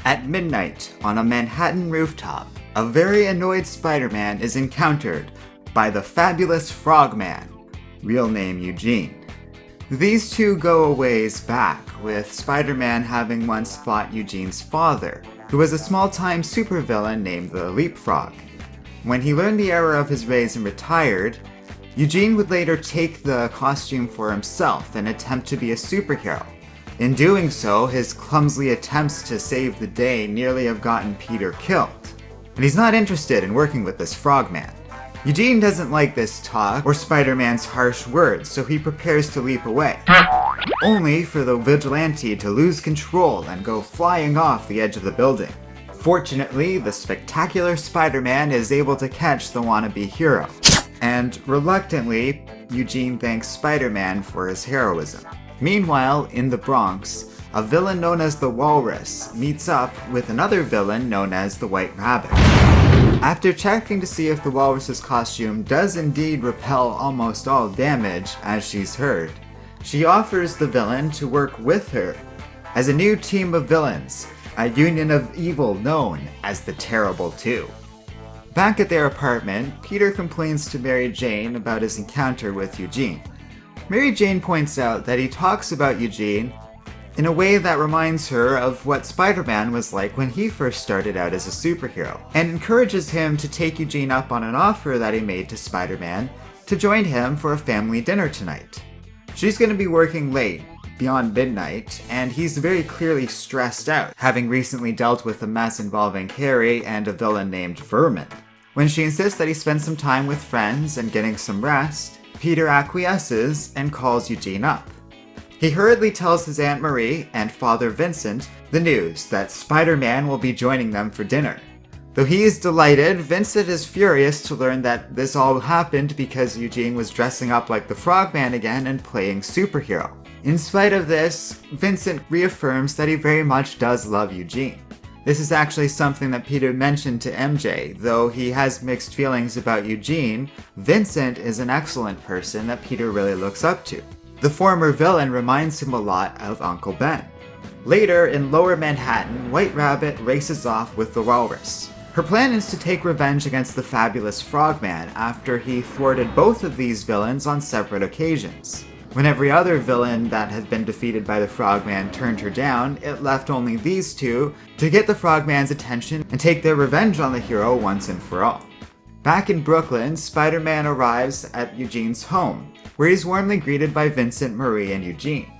At midnight, on a Manhattan rooftop, a very annoyed Spider-Man is encountered by the fabulous Frogman, real name Eugene. These two go a ways back, with Spider-Man having once fought Eugene's father, who was a small-time supervillain named the Leapfrog. When he learned the error of his ways and retired, Eugene would later take the costume for himself and attempt to be a superhero. In doing so, his clumsy attempts to save the day nearly have gotten Peter killed. And he's not interested in working with this Frogman. Eugene doesn't like this talk or Spider-Man's harsh words, so he prepares to leap away. Only for the vigilante to lose control and go flying off the edge of the building. Fortunately, the spectacular Spider-Man is able to catch the wannabe hero. And reluctantly, Eugene thanks Spider-Man for his heroism. Meanwhile, in the Bronx, a villain known as the Walrus meets up with another villain known as the White Rabbit. After checking to see if the Walrus's costume does indeed repel almost all damage, as she's heard, she offers the villain to work with her as a new team of villains, a union of evil known as the Terrible Two. Back at their apartment, Peter complains to Mary Jane about his encounter with Eugene. Mary Jane points out that he talks about Eugene in a way that reminds her of what Spider-Man was like when he first started out as a superhero, and encourages him to take Eugene up on an offer that he made to Spider-Man to join him for a family dinner tonight. She's going to be working late, beyond midnight, and he's very clearly stressed out, having recently dealt with a mess involving Carrie and a villain named Vermin. When she insists that he spend some time with friends and getting some rest, Peter acquiesces and calls Eugene up. He hurriedly tells his Aunt Marie and Father Vincent the news that Spider-Man will be joining them for dinner. Though he is delighted, Vincent is furious to learn that this all happened because Eugene was dressing up like the Frogman again and playing superhero. In spite of this, Vincent reaffirms that he very much does love Eugene. This is actually something that Peter mentioned to MJ. Though he has mixed feelings about Eugene, Vincent is an excellent person that Peter really looks up to. The former villain reminds him a lot of Uncle Ben. Later, in Lower Manhattan, White Rabbit races off with the Walrus. Her plan is to take revenge against the fabulous Frogman after he thwarted both of these villains on separate occasions. When every other villain that had been defeated by the Frogman turned her down, it left only these two to get the Frogman's attention and take their revenge on the hero once and for all. Back in Brooklyn, Spider-Man arrives at Eugene's home, where he's warmly greeted by Vincent, Marie, and Eugene.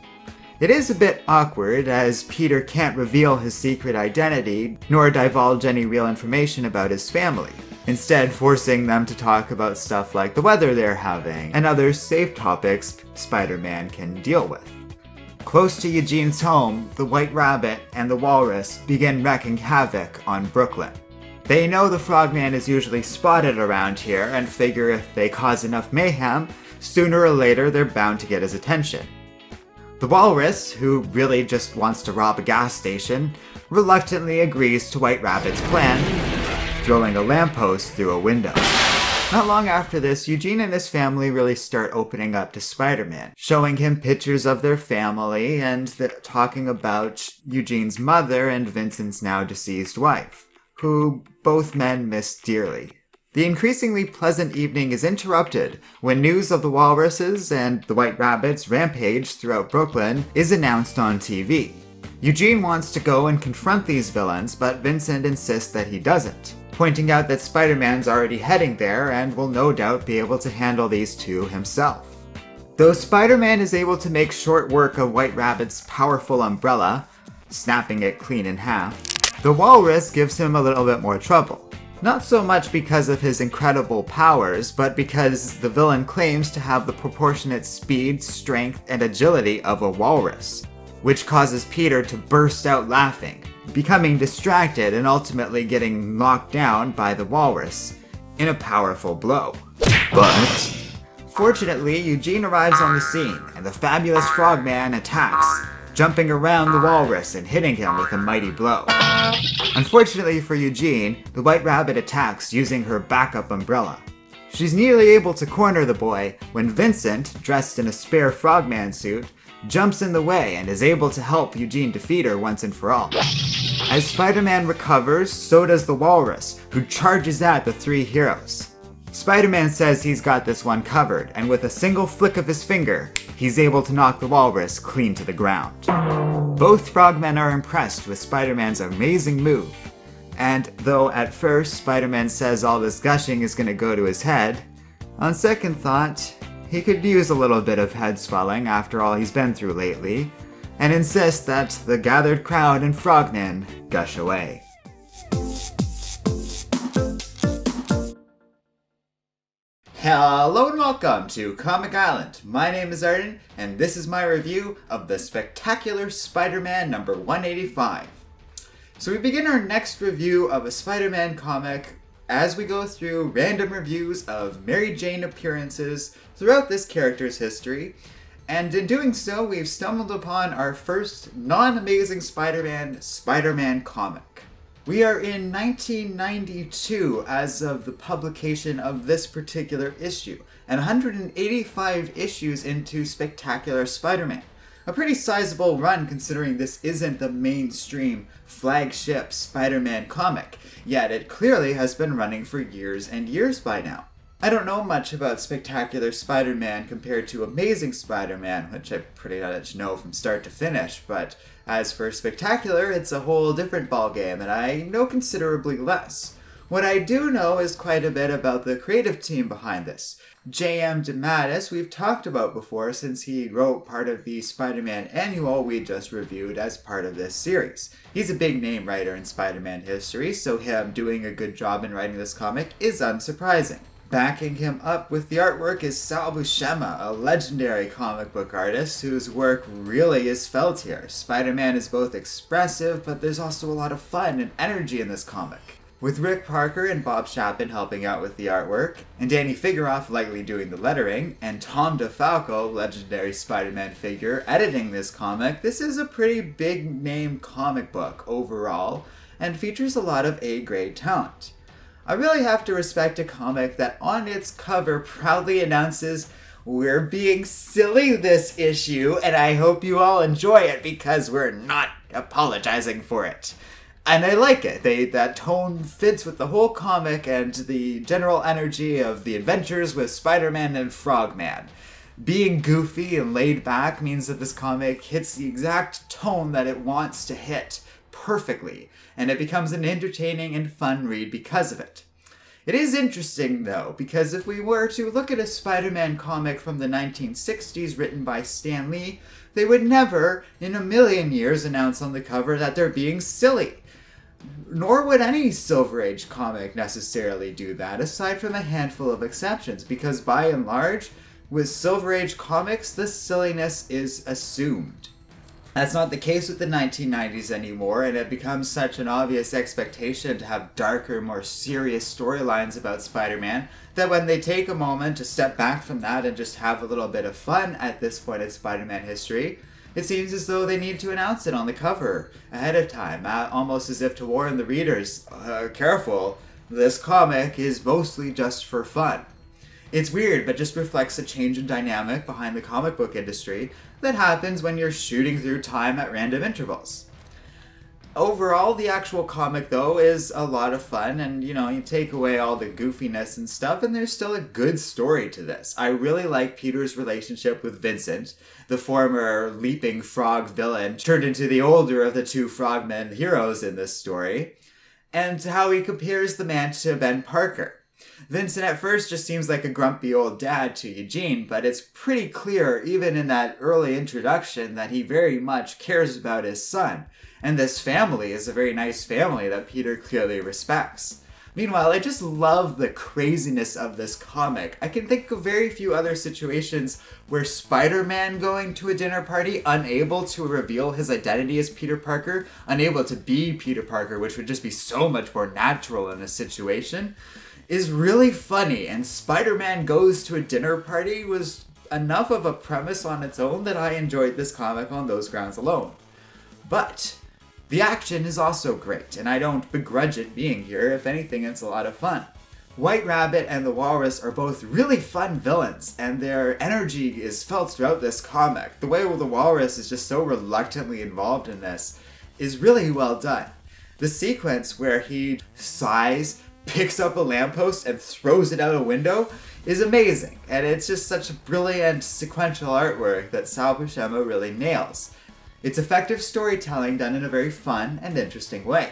It is a bit awkward, as Peter can't reveal his secret identity, nor divulge any real information about his family, instead forcing them to talk about stuff like the weather they're having, and other safe topics Spider-Man can deal with. Close to Eugene's home, the White Rabbit and the Walrus begin wreaking havoc on Brooklyn. They know the Frogman is usually spotted around here, and figure if they cause enough mayhem, sooner or later they're bound to get his attention. The Walrus, who really just wants to rob a gas station, reluctantly agrees to White Rabbit's plan, throwing a lamppost through a window. Not long after this, Eugene and his family really start opening up to Spider-Man, showing him pictures of their family and talking about Eugene's mother and Vincent's now deceased wife, who both men miss dearly. The increasingly pleasant evening is interrupted when news of the Walruses and the White Rabbit's rampage throughout Brooklyn is announced on TV. Eugene wants to go and confront these villains, but Vincent insists that he doesn't, pointing out that Spider-Man's already heading there and will no doubt be able to handle these two himself. Though Spider-Man is able to make short work of White Rabbit's powerful umbrella, snapping it clean in half, the Walrus gives him a little bit more trouble. Not so much because of his incredible powers, but because the villain claims to have the proportionate speed, strength, and agility of a walrus, which causes Peter to burst out laughing, becoming distracted and ultimately getting knocked down by the Walrus in a powerful blow. But fortunately, Eugene arrives on the scene, and the fabulous Frogman attacks, jumping around the walrus and hitting him with a mighty blow. Unfortunately for Eugene, the White Rabbit attacks using her backup umbrella. She's nearly able to corner the boy when Vincent, dressed in a spare Frogman suit, jumps in the way and is able to help Eugene defeat her once and for all. As Spider-Man recovers, so does the walrus, who charges at the three heroes. Spider-Man says he's got this one covered, and with a single flick of his finger, he's able to knock the walrus clean to the ground. Both frogmen are impressed with Spider-Man's amazing move, and though at first Spider-Man says all this gushing is gonna go to his head, on second thought, he could use a little bit of head swelling after all he's been through lately, and insists that the gathered crowd and frogmen gush away. Hello and welcome to Comic Island. My name is Arden, and this is my review of the Spectacular Spider-Man number 185. So we begin our next review of a Spider-Man comic as we go through random reviews of Mary Jane appearances throughout this character's history, and in doing so we've stumbled upon our first non-Amazing Spider-Man comic. We are in 1992 as of the publication of this particular issue, and 185 issues into Spectacular Spider-Man. A pretty sizable run considering this isn't the mainstream flagship Spider-Man comic, yet it clearly has been running for years and years by now. I don't know much about Spectacular Spider-Man compared to Amazing Spider-Man, which I pretty much know from start to finish, but as for Spectacular, it's a whole different ballgame, and I know considerably less. What I do know is quite a bit about the creative team behind this. J.M. DeMatteis we've talked about before since he wrote part of the Spider-Man annual we just reviewed as part of this series. He's a big name writer in Spider-Man history, so him doing a good job in writing this comic is unsurprising. Backing him up with the artwork is Sal Buscema, a legendary comic book artist whose work really is felt here. Spider-Man is both expressive, but there's also a lot of fun and energy in this comic. With Rick Parker and Bob Chapin helping out with the artwork, and Danny Figueroa likely doing the lettering, and Tom DeFalco, legendary Spider-Man figure, editing this comic, this is a pretty big name comic book overall, and features a lot of A-grade talent. I really have to respect a comic that on its cover proudly announces, "We're being silly this issue, and I hope you all enjoy it because we're not apologizing for it." And I like it. That tone fits with the whole comic and the general energy of the adventures with Spider-Man and Frogman. Being goofy and laid back means that this comic hits the exact tone that it wants to hit perfectly, and it becomes an entertaining and fun read because of it. It is interesting though, because if we were to look at a Spider-Man comic from the 1960s written by Stan Lee, they would never in a million years announce on the cover that they're being silly. Nor would any Silver Age comic necessarily do that, aside from a handful of exceptions, because by and large, with Silver Age comics, the silliness is assumed. That's not the case with the 1990s anymore, and it becomes such an obvious expectation to have darker, more serious storylines about Spider-Man that when they take a moment to step back from that and just have a little bit of fun at this point in Spider-Man history, it seems as though they need to announce it on the cover ahead of time, almost as if to warn the readers, careful, this comic is mostly just for fun. It's weird, but just reflects a change in dynamic behind the comic book industry that happens when you're shooting through time at random intervals. Overall, the actual comic, though, is a lot of fun, and, you take away all the goofiness and stuff, and there's still a good story to this. I really like Peter's relationship with Vincent, the former leaping frog villain turned into the older of the two frogmen heroes in this story, and how he compares the man to Ben Parker. Vincent at first just seems like a grumpy old dad to Eugene, but it's pretty clear even in that early introduction that he very much cares about his son, and this family is a very nice family that Peter clearly respects. Meanwhile, I just love the craziness of this comic. I can think of very few other situations where Spider-Man going to a dinner party, unable to reveal his identity as Peter Parker, unable to be Peter Parker, which would just be so much more natural in a situation, is really funny, and Spider-Man Goes to a Dinner Party was enough of a premise on its own that I enjoyed this comic on those grounds alone. But the action is also great, and I don't begrudge it being here. If anything, it's a lot of fun. White Rabbit and the Walrus are both really fun villains, and their energy is felt throughout this comic. The way the Walrus is just so reluctantly involved in this is really well done. The sequence where he sighs, picks up a lamppost, and throws it out a window is amazing, and it's just such brilliant sequential artwork that Sal Buscema really nails. It's effective storytelling done in a very fun and interesting way.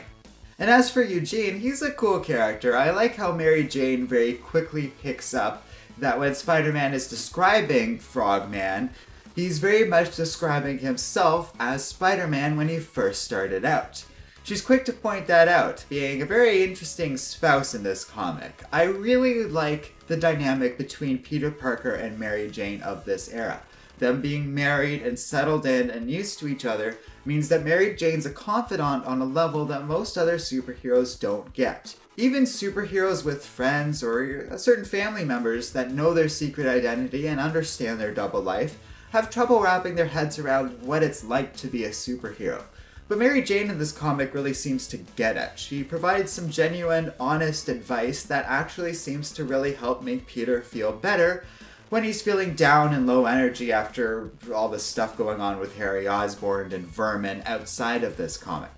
And as for Eugene, he's a cool character. I like how Mary Jane very quickly picks up that when Spider-Man is describing Frogman, he's very much describing himself as Spider-Man when he first started out. She's quick to point that out, being a very interesting spouse in this comic. I really like the dynamic between Peter Parker and Mary Jane of this era. Them being married and settled in and used to each other means that Mary Jane's a confidant on a level that most other superheroes don't get. Even superheroes with friends or certain family members that know their secret identity and understand their double life have trouble wrapping their heads around what it's like to be a superhero. But Mary Jane in this comic really seems to get it. She provides some genuine, honest advice that actually seems to really help make Peter feel better when he's feeling down and low energy after all this stuff going on with Harry Osborn and Vermin outside of this comic.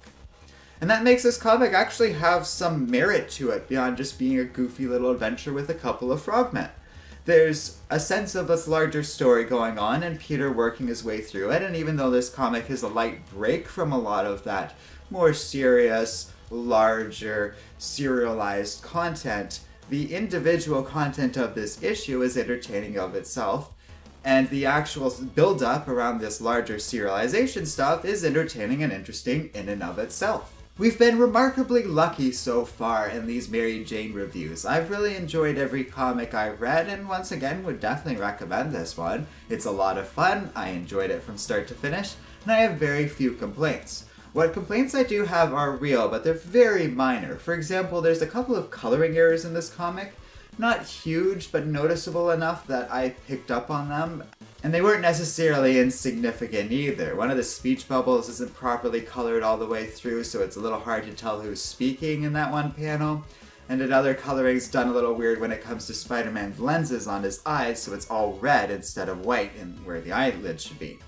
And that makes this comic actually have some merit to it beyond just being a goofy little adventure with a couple of frogmen. There's a sense of this larger story going on and Peter working his way through it, and even though this comic is a light break from a lot of that more serious, larger, serialized content, the individual content of this issue is entertaining of itself, and the actual build-up around this larger serialization stuff is entertaining and interesting in and of itself. We've been remarkably lucky so far in these Mary Jane reviews. I've really enjoyed every comic I've read, and once again would definitely recommend this one. It's a lot of fun, I enjoyed it from start to finish, and I have very few complaints. What complaints I do have are real, but they're very minor. For example, there's a couple of coloring errors in this comic. Not huge, but noticeable enough that I picked up on them. And they weren't necessarily insignificant either. One of the speech bubbles isn't properly colored all the way through, so it's a little hard to tell who's speaking in that one panel. And another coloring's done a little weird when it comes to Spider-Man's lenses on his eyes, so it's all red instead of white in where the eyelid should be.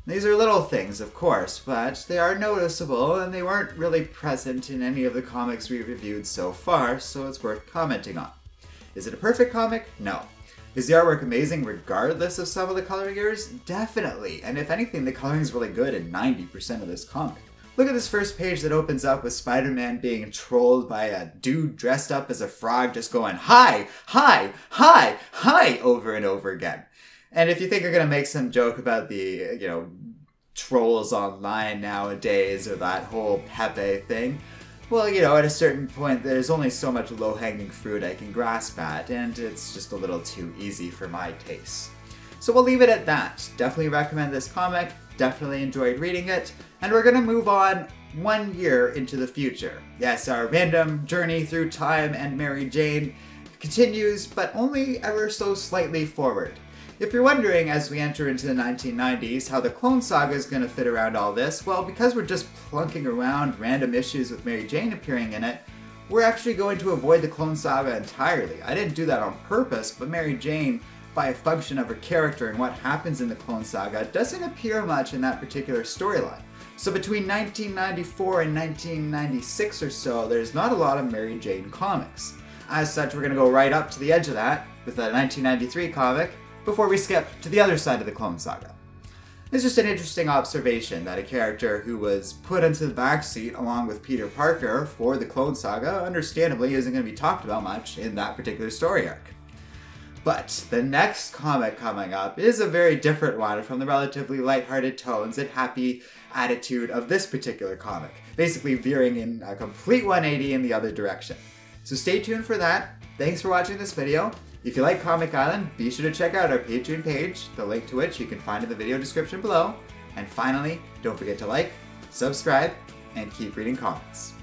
These are little things, of course, but they are noticeable, and they weren't really present in any of the comics we've reviewed so far, so it's worth commenting on. Is it a perfect comic? No. Is the artwork amazing regardless of some of the coloring errors? Definitely, and if anything, the coloring is really good in 90% of this comic. Look at this first page that opens up with Spider-Man being trolled by a dude dressed up as a frog just going, "Hi, hi, hi, hi," over and over again. And if you think you're going to make some joke about the, trolls online nowadays or that whole Pepe thing, well, at a certain point there's only so much low-hanging fruit I can grasp at, and it's just a little too easy for my taste. So we'll leave it at that. Definitely recommend this comic, definitely enjoyed reading it, and we're going to move on 1 year into the future. Yes, our random journey through time and Mary Jane continues, but only ever so slightly forward. If you're wondering, as we enter into the 1990s, how the Clone Saga is going to fit around all this, well, because we're just plunking around random issues with Mary Jane appearing in it, we're actually going to avoid the Clone Saga entirely. I didn't do that on purpose, but Mary Jane, by a function of her character and what happens in the Clone Saga, doesn't appear much in that particular storyline. So between 1994 and 1996 or so, there's not a lot of Mary Jane comics. As such, we're going to go right up to the edge of that with a 1993 comic, before we skip to the other side of the Clone Saga. It's just an interesting observation that a character who was put into the backseat along with Peter Parker for the Clone Saga understandably isn't going to be talked about much in that particular story arc. But the next comic coming up is a very different one from the relatively lighthearted tones and happy attitude of this particular comic, basically veering in a complete 180 in the other direction. So stay tuned for that. Thanks for watching this video. If you like Comic Island, be sure to check out our Patreon page, the link to which you can find in the video description below. And finally, don't forget to like, subscribe, and keep reading comics.